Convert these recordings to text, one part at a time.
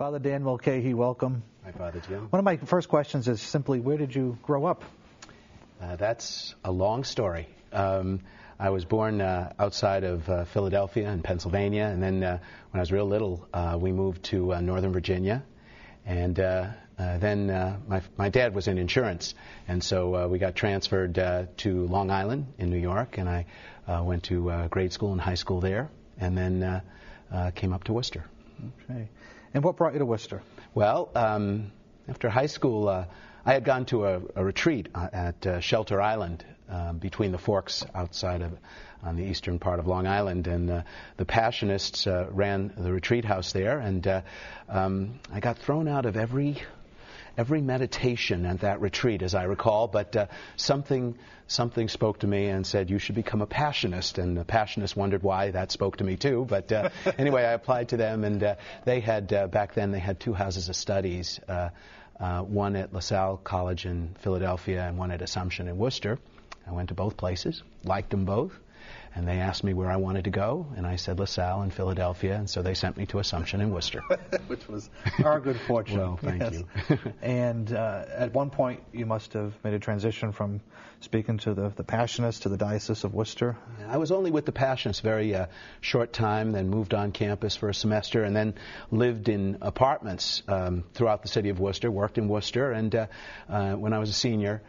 Father Dan Mulcahy, welcome. Hi, Father Jim. One of my first questions is simply, where did you grow up? That's a long story. I was born outside of Philadelphia in Pennsylvania, and then when I was real little, we moved to Northern Virginia. And then my dad was in insurance, and so we got transferred to Long Island in New York, and I went to grade school and high school there, and then came up to Worcester. Okay. And what brought you to Worcester? Well, after high school, I had gone to a retreat at Shelter Island between the forks outside of on the eastern part of Long Island, and the Passionists ran the retreat house there, and I got thrown out of every meditation at that retreat, as I recall, but something spoke to me and said, you should become a Passionist, and the Passionists wondered why that spoke to me too, but anyway, I applied to them, and they had, back then, they had two houses of studies, one at LaSalle College in Philadelphia and one at Assumption in Worcester. I went to both places, liked them both, and they asked me where I wanted to go, and I said LaSalle in Philadelphia, and so they sent me to Assumption in Worcester. Which was our good fortune. Well, thank you. And at one point, you must have made a transition from speaking to the Passionists to the Diocese of Worcester. I was only with the Passionists a very short time, then moved on campus for a semester, and then lived in apartments throughout the city of Worcester, worked in Worcester, and when I was a senior,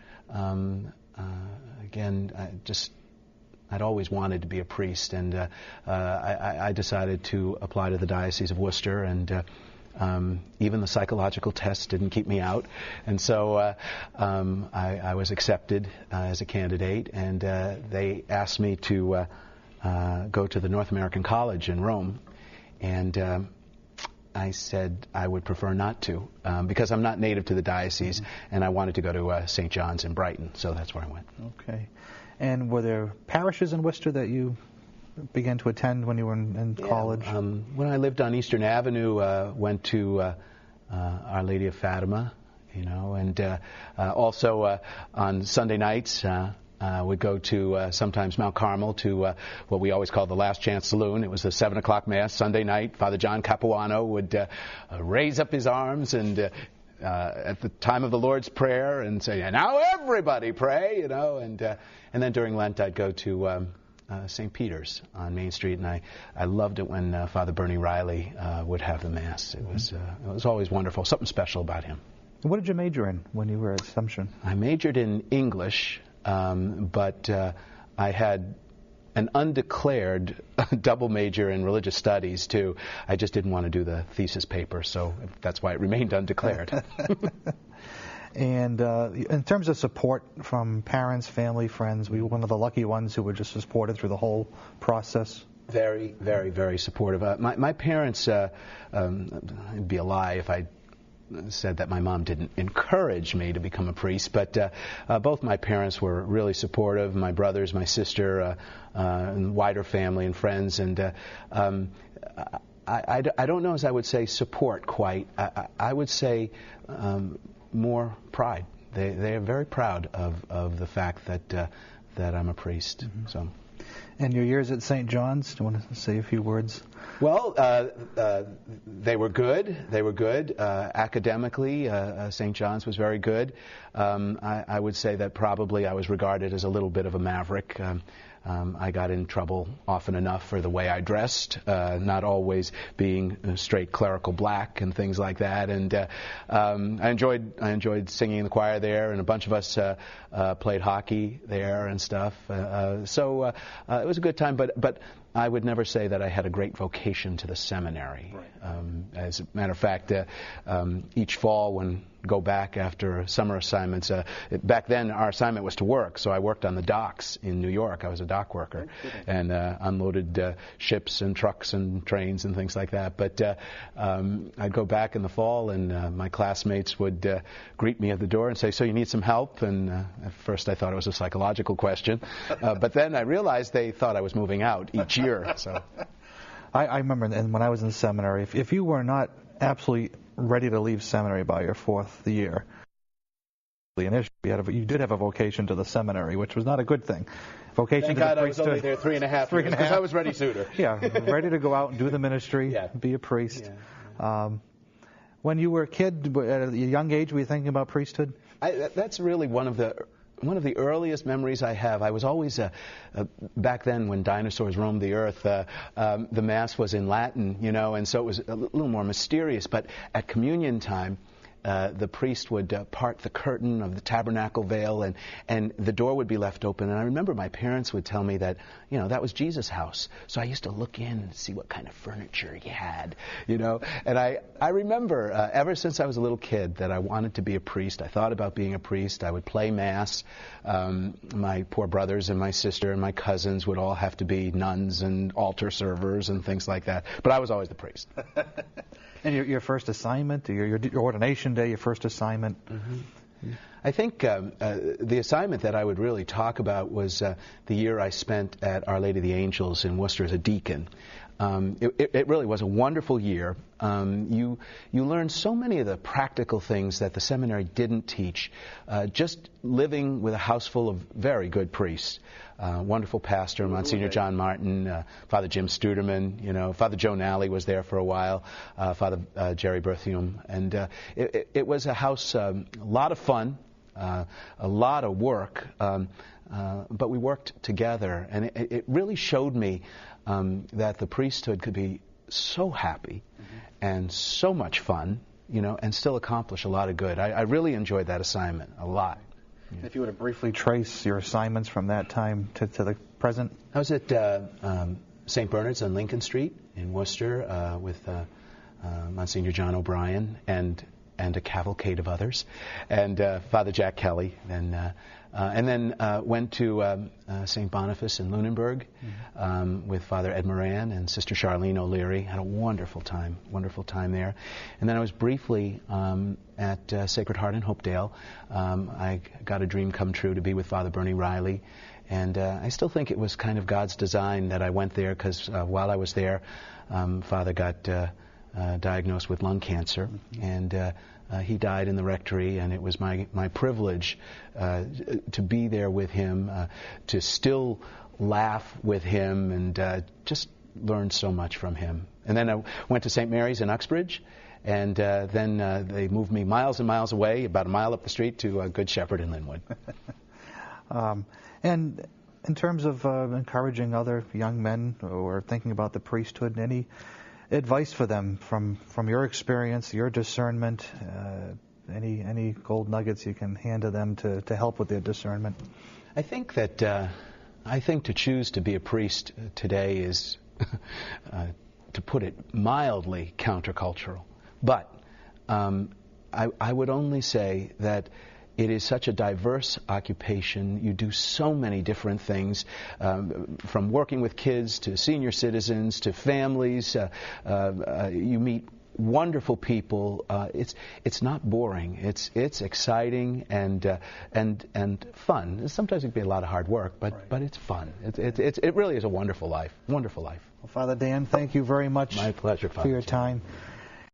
again, I'd always wanted to be a priest, and I decided to apply to the Diocese of Worcester, and even the psychological tests didn't keep me out, and so I was accepted as a candidate, and they asked me to go to the North American College in Rome, and I said I would prefer not to, because I'm not native to the diocese, and I wanted to go to St. John's in Brighton, so that's where I went. Okay. And were there parishes in Worcester that you began to attend when you were in college? When I lived on Eastern Avenue, went to Our Lady of Fatima, and also on Sunday nights, would go to sometimes Mount Carmel to what we always called the Last Chance Saloon. It was the 7 o'clock Mass Sunday night. Father John Capuano would raise up his arms and at the time of the Lord's Prayer and say, and now everybody pray, and then during Lent I'd go to St. Peter's on Main Street, and I loved it when Father Bernie Riley would have the Mass. It was always wonderful, something special about him. What did you major in when you were at Assumption? I majored in English. But I had an undeclared double major in religious studies, too. I just didn't want to do the thesis paper, so that's why it remained undeclared. And in terms of support from parents, family, friends, were you one of the lucky ones who were just supported through the whole process? Very, very, very supportive. My parents, it'd be a lie if I said that my mom didn't encourage me to become a priest, but both my parents were really supportive, my brothers, my sister, and wider family and friends, and I don't know as I would say support quite. I would say more pride. They are very proud of the fact that I'm a priest. Mm-hmm. So. And your years at St. John's, do you want to say a few words? Well, they were good. They were good. Academically, St. John's was very good. I would say that probably I was regarded as a little bit of a maverick. I got in trouble often enough for the way I dressed, not always being straight clerical black and things like that. And I enjoyed singing in the choir there, and a bunch of us played hockey there and stuff. So it was a good time, but I would never say that I had a great vocation to the seminary. Right. As a matter of fact, each fall when go back after summer assignments, back then our assignment was to work, so I worked on the docks in New York. I was a dock worker and unloaded ships and trucks and trains and things like that. But I'd go back in the fall, and my classmates would greet me at the door and say, so you need some help? And at first I thought it was a psychological question, but then I realized they thought I was moving out each year. So I remember when I was in seminary, if you were not absolutely ready to leave seminary by your fourth year, you did have a vocation to the seminary, which was not a good thing. Vocation Thank to God the I was only there 3.5 years, because I was ready sooner. Yeah, ready to go out and do the ministry, be a priest. Yeah. When you were a kid, at a young age, were you thinking about priesthood? That's really one of the earliest memories I have. I was always, back then when dinosaurs roamed the earth, the Mass was in Latin, and so it was a little more mysterious. But at communion time, the priest would part the curtain of the tabernacle veil, and the door would be left open. And I remember my parents would tell me that, that was Jesus' house. So I used to look in and see what kind of furniture he had, And I remember ever since I was a little kid that I wanted to be a priest. I thought about being a priest. I would play Mass. My poor brothers and my sister and my cousins would all have to be nuns and altar servers and things like that. But I was always the priest. And your first assignment, your ordination day, your first assignment? Mm-hmm. I think the assignment that I would really talk about was the year I spent at Our Lady of the Angels in Worcester as a deacon. It really was a wonderful year. You learned so many of the practical things that the seminary didn't teach. Just living with a house full of very good priests. Wonderful pastor, Monsignor John Martin, Father Jim Studerman, Father Joe Nally was there for a while, Father Jerry Berthium. And it was a house, a lot of fun, a lot of work, but we worked together. And it really showed me that the priesthood could be so happy and so much fun, and still accomplish a lot of good. I really enjoyed that assignment a lot. Yeah. If you were to briefly trace your assignments from that time to the present? I was at St. Bernard's on Lincoln Street in Worcester with Monsignor John O'Brien and a cavalcade of others, and Father Jack Kelly, and then went to St. Boniface in Lunenburg with Father Ed Moran and Sister Charlene O'Leary. Had a wonderful time there. And then I was briefly at Sacred Heart in Hopedale. I got a dream come true to be with Father Bernie Riley. And I still think it was kind of God's design that I went there, because while I was there, Father got diagnosed with lung cancer, and he died in the rectory, and it was my privilege to be there with him, to still laugh with him, and just learn so much from him. And then I went to St. Mary's in Uxbridge, and then they moved me miles and miles away, about a mile up the street, to Good Shepherd in Linwood. And in terms of encouraging other young men who are thinking about the priesthood, any advice for them from your experience, your discernment, any gold nuggets you can hand to them to help with their discernment? I think that to choose to be a priest today is, to put it mildly, countercultural. But I would only say that it is such a diverse occupation. You do so many different things, from working with kids to senior citizens to families. You meet wonderful people. It's not boring. It's exciting and fun. Sometimes it can be a lot of hard work, but it's fun. It really is a wonderful life. Wonderful life. Well, Father Dan, thank you very much. My pleasure, Father. For your time.